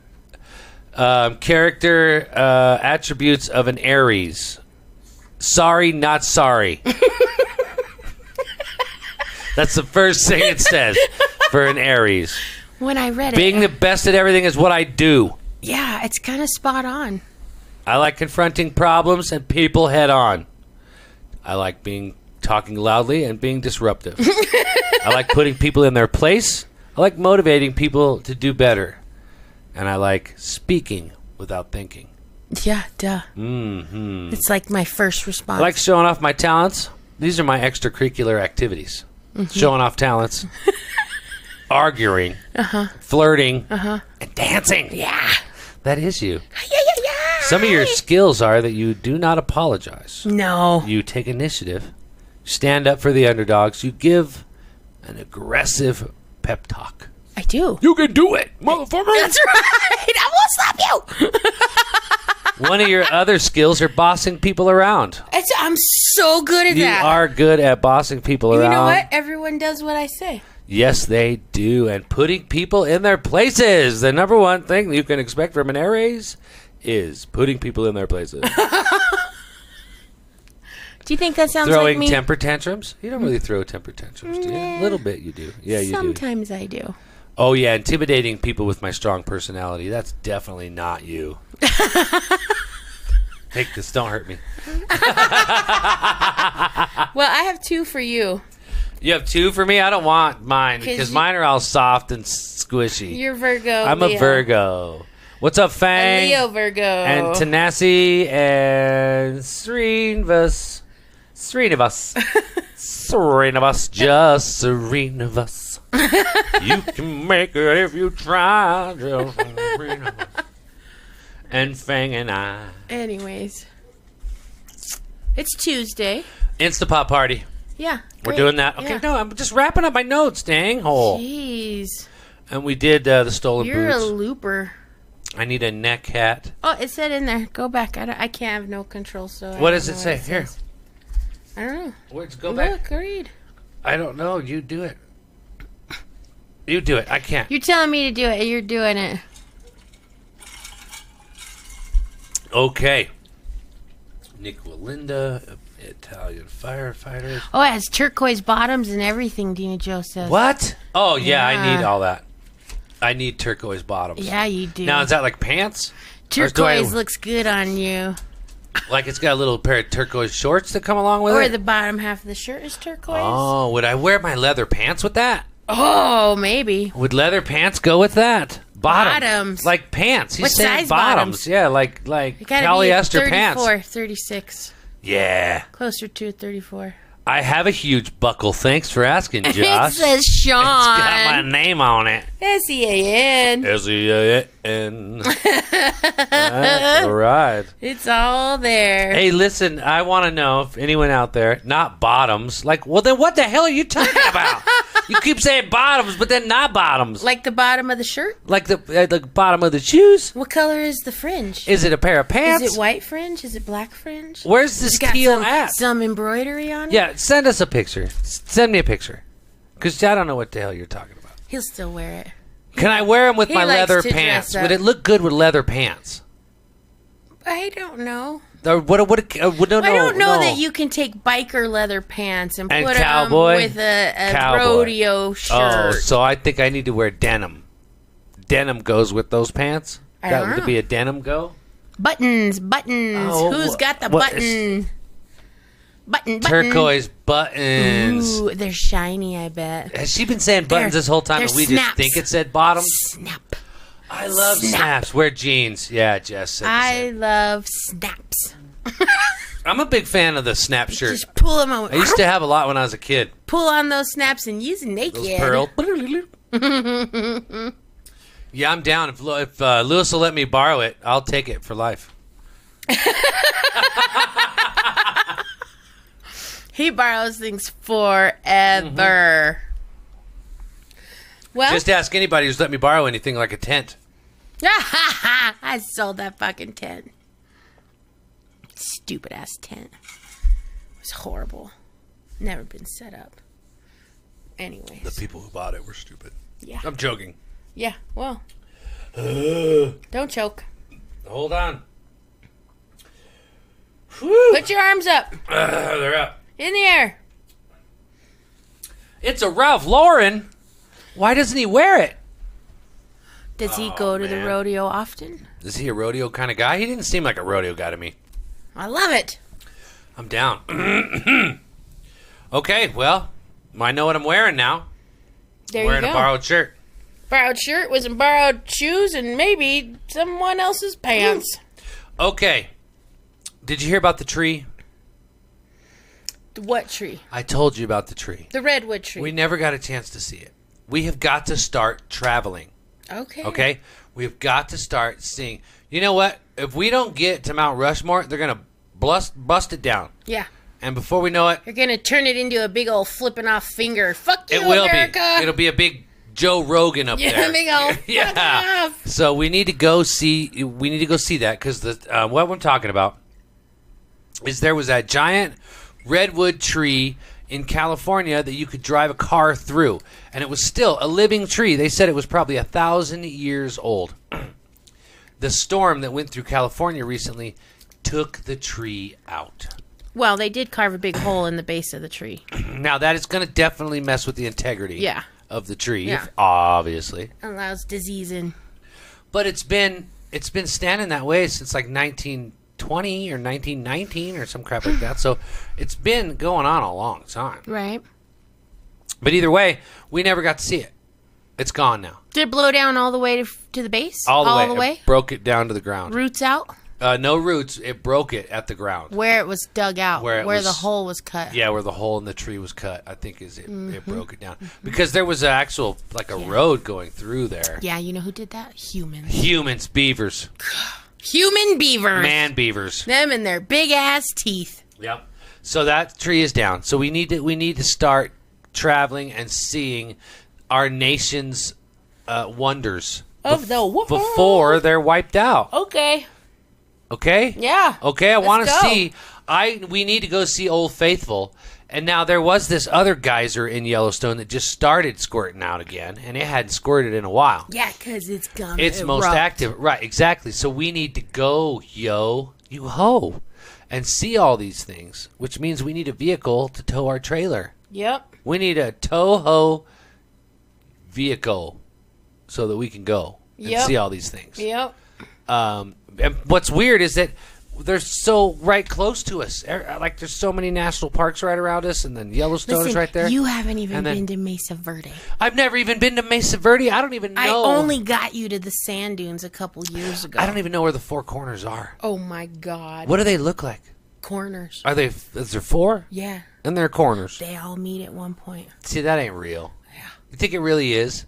character attributes of an Aries. Sorry, not sorry. That's the first thing it says for an Aries. When I read it. Being the best at everything is what I do. Yeah, it's kind of spot on. I like confronting problems and people head on. I like talking loudly and being disruptive. I like putting people in their place. I like motivating people to do better. And I like speaking without thinking. Yeah, duh. Mm-hmm. It's like my first response. I like showing off my talents. These are my extracurricular activities. Showing off talents. Arguing. Flirting. And dancing. Yeah. That is you. Yeah. Some of your skills are that you do not apologize. No. You take initiative. Stand up for the underdogs. You give an aggressive pep talk. I do. You can do it, motherfucker. That's right. I won't stop you. One of your other skills are bossing people around. I'm so good at that. You are good at bossing people around. You know what? Everyone does what I say. Yes, they do. And putting people in their places. The number one thing you can expect from an Aries is putting people in their places. Do you think that sounds Throwing like me? temper tantrums? You don't really throw temper tantrums, do you? A little bit you do. Yeah, you do. Sometimes I do. Oh, yeah, intimidating people with my strong personality. That's definitely not you. Take this. Don't hurt me. Well, I have 2 for you. You have 2 for me? I don't want mine because mine are all soft and squishy. You're Virgo. I'm Leo. a Virgo. What's up, Fang? A Leo Virgo. And Tanasi and Srinivas. Just Srinivas. You can make it if you try. Just Srinivas. And Fang and I. Anyways. It's Tuesday. Instapot party. Yeah. We're great. doing that. Okay, Yeah. no, I'm just wrapping up my notes, dang hole. Jeez. And we did the stolen You're boots. a looper. I need a neck hat. Oh, it said in there. Go back. I can't have no control, so What I does don't it know say? what Here. says. I don't know. Let's go back. Look, read. I don't know. You do it. You do it. I can't. You're telling me to do it. You're doing it. Okay. Nick Walinda, Italian firefighters. Oh, it has turquoise bottoms and everything, Dina Joe says. What? Oh, yeah, I Yeah. need all that. I need turquoise bottoms. Yeah, you do. Now, is that like pants? Or do turquoise I- looks good on you. Like it's got a little pair of turquoise shorts that come along with Or it? the bottom half of the shirt is turquoise. Oh, would I wear my leather pants with that? Oh, maybe. Would leather pants go with that? Bottoms. Like pants. He's What saying size bottoms. bottoms? Yeah, like It gotta be polyester 34, pants. 36. Yeah. Closer to 34. I have a huge buckle. Thanks for asking, Josh. It says Sean. It's got my name on it. S-E-A-N. S-E-A-N. That's right. It's all there. Hey, listen, I want to know if anyone out there, not bottoms, like, well, then what the hell are you talking about? You keep saying bottoms, but then not bottoms. Like the bottom of the shirt? Like the bottom of the shoes? What color is the fringe? Is it a pair of pants? Is it white fringe? Is it black fringe? Where's this It's got teal at? some embroidery on it? Yeah, send us a picture. Send me a picture. Because I don't know what the hell you're talking about. He'll still wear it. Can I wear them with He my likes leather to dress pants? up. Would it look good with leather pants? I don't know. Or what? No, I don't know no. that you can take biker leather pants and And put cowboy? them with a Cowboy. rodeo Oh, shirt. so I think I need to wear denim. Denim goes with those pants? I That don't would know. be a denim go? Buttons. Oh, Who's got the what button? Button. Turquoise buttons. Ooh, they're shiny, I bet. Has she been saying buttons They're- this whole time they're and we snaps. just think it said bottoms? Snap. I love Snap. snaps. Wear jeans. Yeah, Jess said the I same. love snaps. I'm a big fan of the snap shirt. Just pull them on. I used to have a lot when I was a kid. Pull on those snaps and use naked. Those pearl. Yeah, I'm down. If Lewis will let me borrow it, I'll take it for life. He borrows things forever. Well, Just ask anybody who's let me borrow anything like a tent. I sold that fucking tent. Stupid ass tent. It was horrible. Never been set up. Anyways. The people who bought it were stupid. Yeah. I'm joking. Yeah, well. Don't choke. Hold on. Whew. Put your arms up. They're up. In the air. It's a Ralph Lauren. Why doesn't he wear it? Does he go to the rodeo often? Is he a rodeo kind of guy? He didn't seem like a rodeo guy to me. I love it. I'm down. Okay, well, I know what I'm wearing now. There I'm wearing you go. a borrowed shirt. Borrowed shirt with some borrowed shoes and maybe someone else's pants. Okay. Did you hear about the tree? What tree? I told you about the tree. The redwood tree. We never got a chance to see it. We have got to start traveling. Okay? We've got to start seeing. You know what? If we don't get to Mount Rushmore, they're going to bust it down. Yeah. And before we know it, You're going to turn it into a big old flipping off finger. Fuck you, it will America. be. It'll be a big Joe Rogan up there. Big old fuck off. So we need to go see. We need to go see that because what I'm talking about is there was that giant redwood tree in California that you could drive a car through, and it was still a living tree. They said it was probably 1,000 years old. The storm that went through California recently took the tree out. Well, they did carve a big hole in the base of the tree. Now that is going to definitely mess with the integrity of the tree, Yeah. obviously. Allows disease in. But it's been standing that way since like 1920 or 1919 or some crap like that. So it's been going on a long time. Right. But either way, we never got to see it. It's gone now. Did it blow down all the way to the base? All the way. It broke it down to the ground. Roots out? No roots. It broke it at the ground. Where it was dug out. Where the hole was cut. Yeah, where the hole in the tree was cut, I think it broke it down. Because there was an actual, like a road going through there. Yeah, you know who did that? Humans. Humans, beavers. Human beavers. Man beavers. Them and their big ass teeth. Yep. So that tree is down. So we need to start traveling and seeing our nation's wonders Of the world. before they're wiped out. Okay. Okay? Yeah. Okay, I want to Let's go. see. We need to go see Old Faithful. And now there was this other geyser in Yellowstone that just started squirting out again, and it hadn't squirted in a while. Yeah, because it's gone. It's most active. Right, exactly. So we need to go, you-ho, and see all these things, which means we need a vehicle to tow our trailer. Yep. We need a tow-ho vehicle so that we can go and see all these things. Yep. And what's weird is that they're so right close to us. Like, there's so many national parks right around us, and then Yellowstone is right there. You haven't even And then- been to Mesa Verde. I've never even been to Mesa Verde. I don't even know. I only got you to the sand dunes a couple years ago. I don't even know where the Four Corners are. Oh, my God. What do they look like? Corners. Are they? Is there four? Yeah. And they're corners. They all meet at one point. See, that ain't real. Yeah. You think it really is?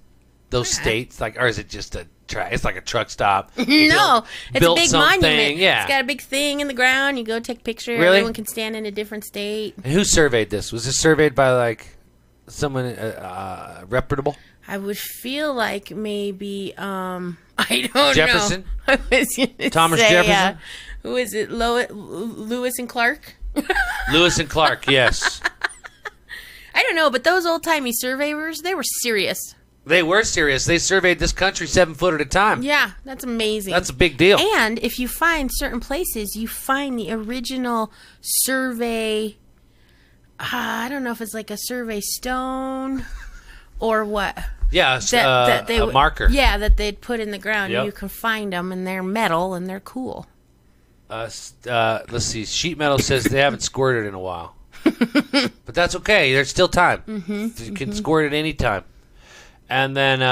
Those states, like, or is it just it's like a truck stop? No, it's a built big something, monument. yeah. It's got a big thing in the ground. You go take a picture. Really? Everyone can stand in a different state. And who surveyed this? Was this surveyed by, like, someone reputable? I would feel like maybe, I don't Jefferson? know. I was gonna Thomas say, Jefferson? Who is it? Lewis and Clark? Lewis and Clark, yes. I don't know, but those old-timey surveyors, they were serious. They were serious. They surveyed this country 7 foot at a time. Yeah, that's amazing. That's a big deal. And if you find certain places, you find the original survey. I don't know if it's like a survey stone or what. Yeah, a marker. Yeah, that they'd put in the ground. Yep. You can find them, and they're metal, and they're cool. Let's see. Sheet metal says they haven't squirted in a while. But that's okay. There's still time. You can squirt at any time. And then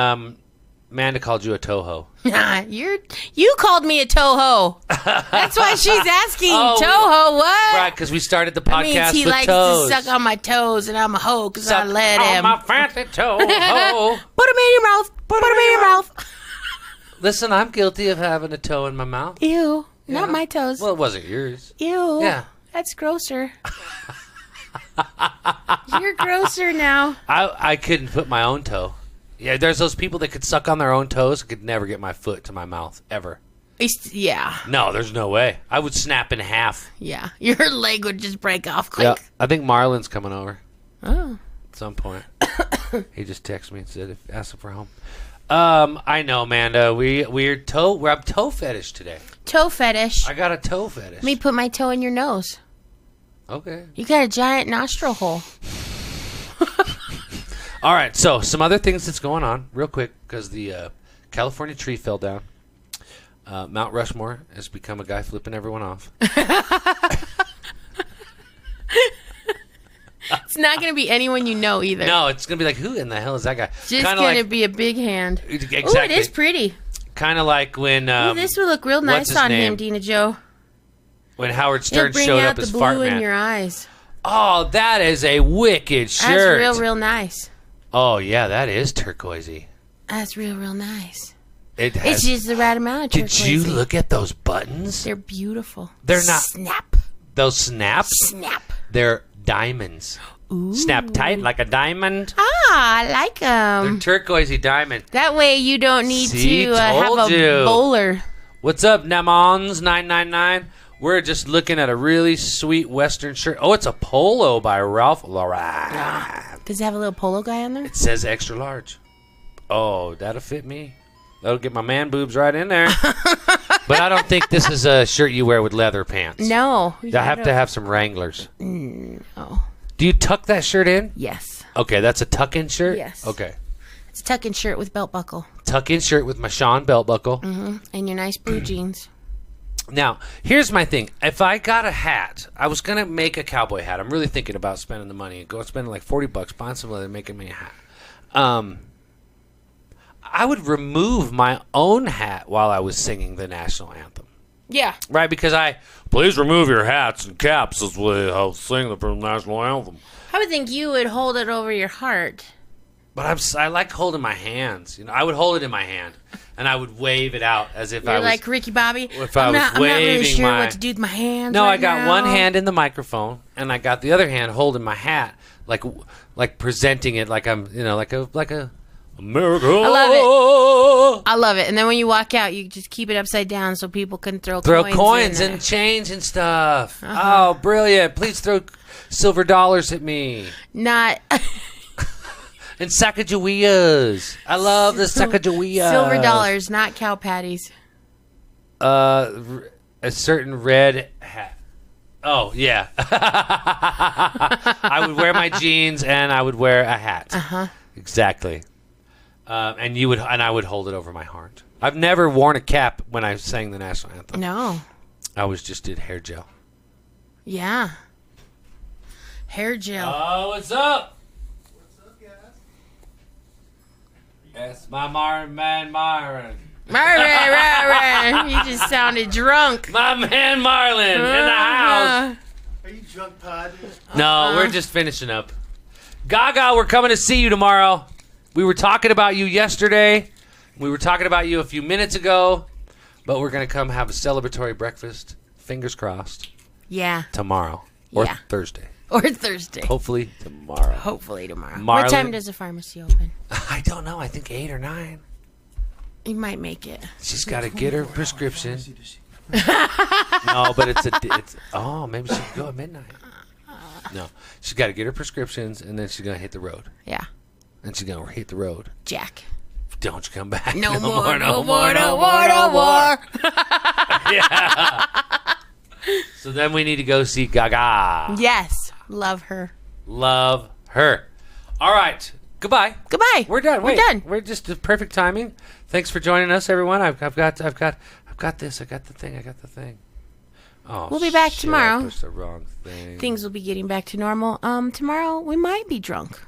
Amanda called you a Toho. You called me a Toho. That's why she's asking. Toho, what? Right, because we started the That podcast means he with likes toes. to suck on my toes, and I'm a hoe because I let on him. my fancy toe. Put them in your mouth. Put them in your mouth. Listen, I'm guilty of having a toe in my mouth. Ew. Yeah. Not my toes. Well, it wasn't yours. Ew. Yeah. That's grosser. You're grosser now. I couldn't put my own toe. Yeah, there's those people that could suck on their own toes. I could never get my foot to my mouth, ever. Yeah. No, there's no way. I would snap in half. Yeah. Your leg would just break off quick. Yeah, I think Marlon's coming over Oh. at some point. He just texted me and said, ask him for home. I know, Amanda. I'm toe fetish today. Toe fetish. I got a toe fetish. Let me put my toe in your nose. Okay. You got a giant nostril hole. All right, so some other things that's going on real quick because the California tree fell down. Mount Rushmore has become a guy flipping everyone off. It's not going to be anyone you know either. No, it's going to be like, who in the hell is that guy? Just going to be a big hand. Exactly. Oh, it is pretty. Kind of like when... this would look real nice on him, Dina Joe. When Howard Stern showed up as Fart Man. Bring out the blue in your eyes. Oh, that is a wicked shirt. That's real nice. Oh, yeah, that is turquoisey. That's real nice. It's just the right amount of turquoisey. Did you look at those buttons? They're beautiful. They're not... Snap. Those snaps? Snap. They're diamonds. Ooh. Snap tight like a diamond. I like them. They're turquoisey diamond. That way you don't need to have a bowler. What's up, Nemons 999? We're just looking at a really sweet Western shirt. Oh, it's a polo by Ralph Lauren. Does it have a little polo guy on there? It says extra large. Oh, that'll fit me. That'll get my man boobs right in there. But I don't think this is a shirt you wear with leather pants. No. I have to have some Wranglers. No. Do you tuck that shirt in? Yes. Okay, that's a tuck-in shirt? Yes. Okay. It's a tuck-in shirt with belt buckle. Tuck-in shirt with my Sean belt buckle. Mm-hmm. And your nice blue jeans. Now, here's my thing. If I got a hat, I was going to make a cowboy hat. I'm really thinking about spending the money. Go spending like $40, buying some leather, making me a hat. I would remove my own hat while I was singing the national anthem. Yeah. Right, because please remove your hats and caps as we sing the national anthem. I would think you would hold it over your heart. But I like holding my hands. I would hold it in my hand, and I would wave it out as if I was... You're like Ricky Bobby. If I was waving I'm not really sure what to do with my hands. No, right I got now. one hand in the microphone, and I got the other hand holding my hat, like presenting it like I'm, like a America. I love it. And then when you walk out, you just keep it upside down so people can throw coins and change and stuff. Uh-huh. Oh, brilliant! Please throw silver dollars at me. Not. And Sacagaweas. I love the Sacagaweas. Silver dollars, not cow patties. A certain red hat. Oh, yeah. I would wear my jeans and I would wear a hat. Uh-huh. Exactly. And I would hold it over my heart. I've never worn a cap when I sang the national anthem. No. I always just did hair gel. Yeah. Hair gel. Oh, what's up? That's my man Myron. Myron. You just sounded drunk. My man Marlon in the house. Are you drunk, Pod? No, we're just finishing up. Gaga, we're coming to see you tomorrow. We were talking about you yesterday. We were talking about you a few minutes ago. But we're going to come have a celebratory breakfast, fingers crossed. Yeah. Tomorrow. Or Thursday. Or Thursday. Hopefully tomorrow. Marlon, what time does the pharmacy open? I don't know. I think 8 or 9. You might make it. She's got to get her prescription. No, but it's maybe she could go at midnight. No, she's got to get her prescriptions, and then she's going to hit the road. Yeah. And she's going to hit the road. Jack. Don't you come back. No more. Yeah. So then we need to go see Gaga. Yes. Love her. Love her. All right. Goodbye. We're done. We're done. We're just perfect timing. Thanks for joining us, everyone. I've got this. I got the thing. Oh, we'll be back shit, tomorrow. I pushed the wrong thing. Things will be getting back to normal. Tomorrow we might be drunk.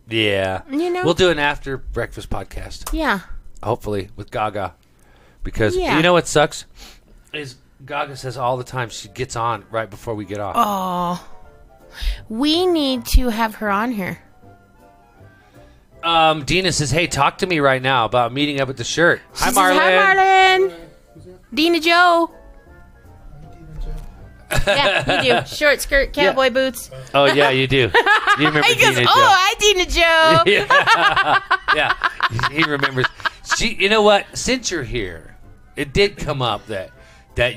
Yeah. We'll do an after breakfast podcast. Yeah. Hopefully with Gaga, because you know what sucks is Gaga says all the time she gets on right before we get off. Oh. We need to have her on here. Dina says, hey, talk to me right now about meeting up at the shirt. Hi, Says, Marlon. Hi, Marlon. Dina Joe. Yeah, you do. Short skirt, cowboy boots. Oh, yeah, you do. You remember He goes, Dina Joe. hi, Dina Joe. Yeah, he remembers. You know what? Since you're here, it did come up that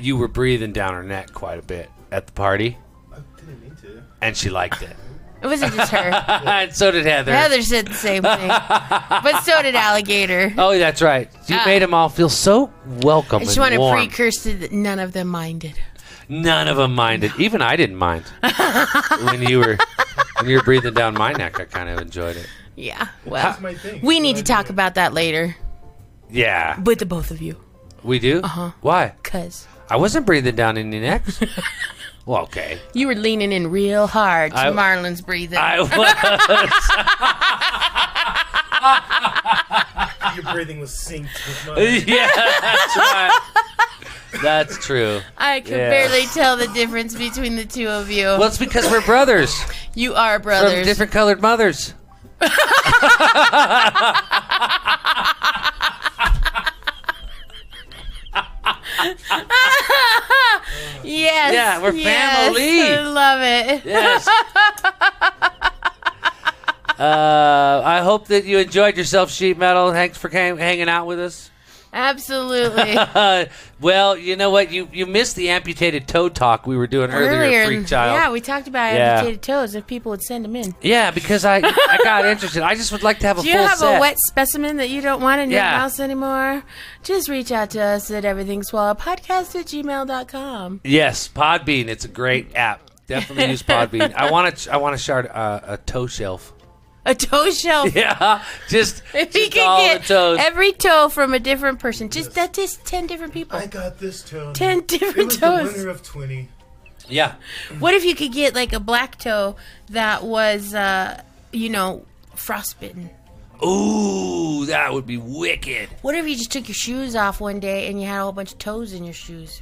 you were breathing down her neck quite a bit at the party. I didn't mean to. And she liked it. It wasn't just her. And so did Heather. Heather said the same thing. But so did Alligator. Oh, that's right. You made them all feel so welcome I just and want to warm. precursor that none of them minded. None of them minded. Even I didn't mind. when you were breathing down my neck, I kind of enjoyed it. Yeah. Well, my thing. we need to talk about that later. Yeah. With the both of you. We do? Uh-huh. Why? 'Cause I wasn't breathing down in your neck. Well, okay. you were leaning in real hard to Marlon's breathing. I was. Your breathing was synced with mine. Yeah, that's right. That's true. I could barely tell the difference between the two of you. Well, it's because we're brothers. You are brothers. From different colored mothers. Yes. Yeah, we're family. I love it. Yes. I hope that you enjoyed yourself, Sheet Metal. Thanks for hanging out with us. Absolutely. Well, you know what? You missed the amputated toe talk we were doing earlier, Freak Child. Yeah, we talked about amputated toes if people would send them in. Yeah, because I got interested. I just would like to have a full set. Do you have a wet specimen that you don't want in your house anymore? Just reach out to us at everythingswallowpodcast@gmail.com. Yes, Podbean. It's a great app. Definitely use Podbean. I want to start a toe shelf. A toe shelf. Yeah, just If you just could all get the toes. every toe from a different person, that's just 10 different people. I got this toe. 10 different it was toes. the winner of 20. Yeah. What if you could get like a black toe that was, frostbitten? Ooh, that would be wicked. What if you just took your shoes off one day and you had a whole bunch of toes in your shoes?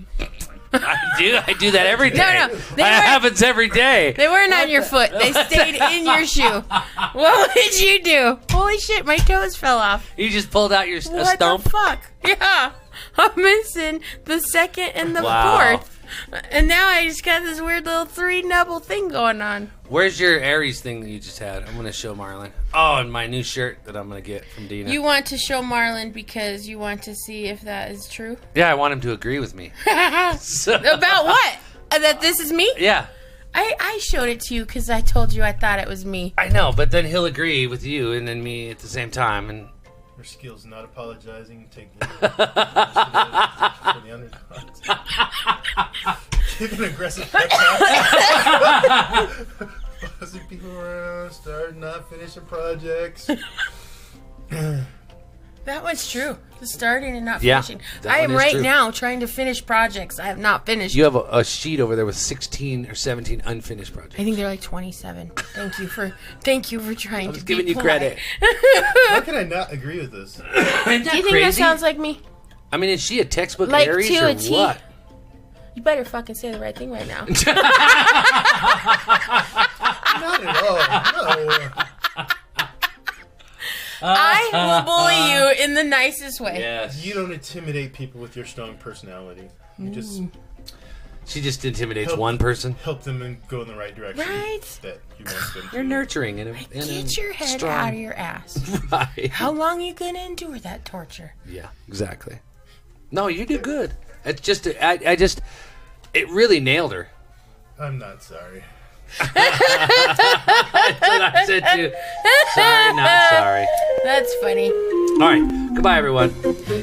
I do that every day. No, that happens every day. They weren't on your foot. They stayed in your shoe. What would you do? Holy shit, my toes fell off. You just pulled out your What stump. the fuck? Yeah. I'm missing the second and the fourth. And now I just got this weird little 3-nubble thing going on. Where's your Aries thing that you just had? I'm going to show Marlon. Oh, and my new shirt that I'm going to get from Dina. You want to show Marlon because you want to see if that is true? Yeah, I want him to agree with me. About what? That this is me? Yeah. I showed it to you because I told you I thought it was me. I know, but then he'll agree with you and then me at the same time. And Her skills not apologizing. Take lead for the underdogs. Give an aggressive pep talk. Bossing people around, starting not finishing projects. That was true. The starting and not Yeah, finishing. that I am one is right true. now trying to finish projects. I have not finished. you have a sheet over there with 16 or 17 unfinished projects. I think they're like 27. Thank you for trying I was to giving be you polite. credit. How can I not agree with this? Isn't Do you that think crazy? that sounds like me? I mean, is she a textbook Like Aries to or a T. what? You better fucking say the right thing right now. Not at all. No. I will bully you in the nicest way. Yes. You don't intimidate people with your strong personality. You just She just intimidates one person. help them and go in the right direction. Right. That you want them to. You're nurturing and Get your head strong. out of your ass. Right. How long you gonna endure that torture? Yeah, exactly. No, you do good. It's just, it really nailed her. I'm not sorry. That's what I said too. Sorry, not sorry. That's funny. All right, goodbye, everyone.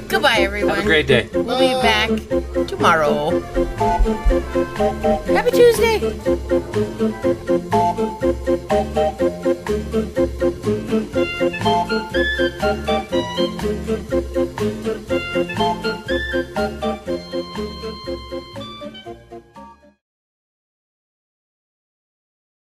Goodbye, everyone. Have a great day. We'll be back tomorrow. Happy Tuesday.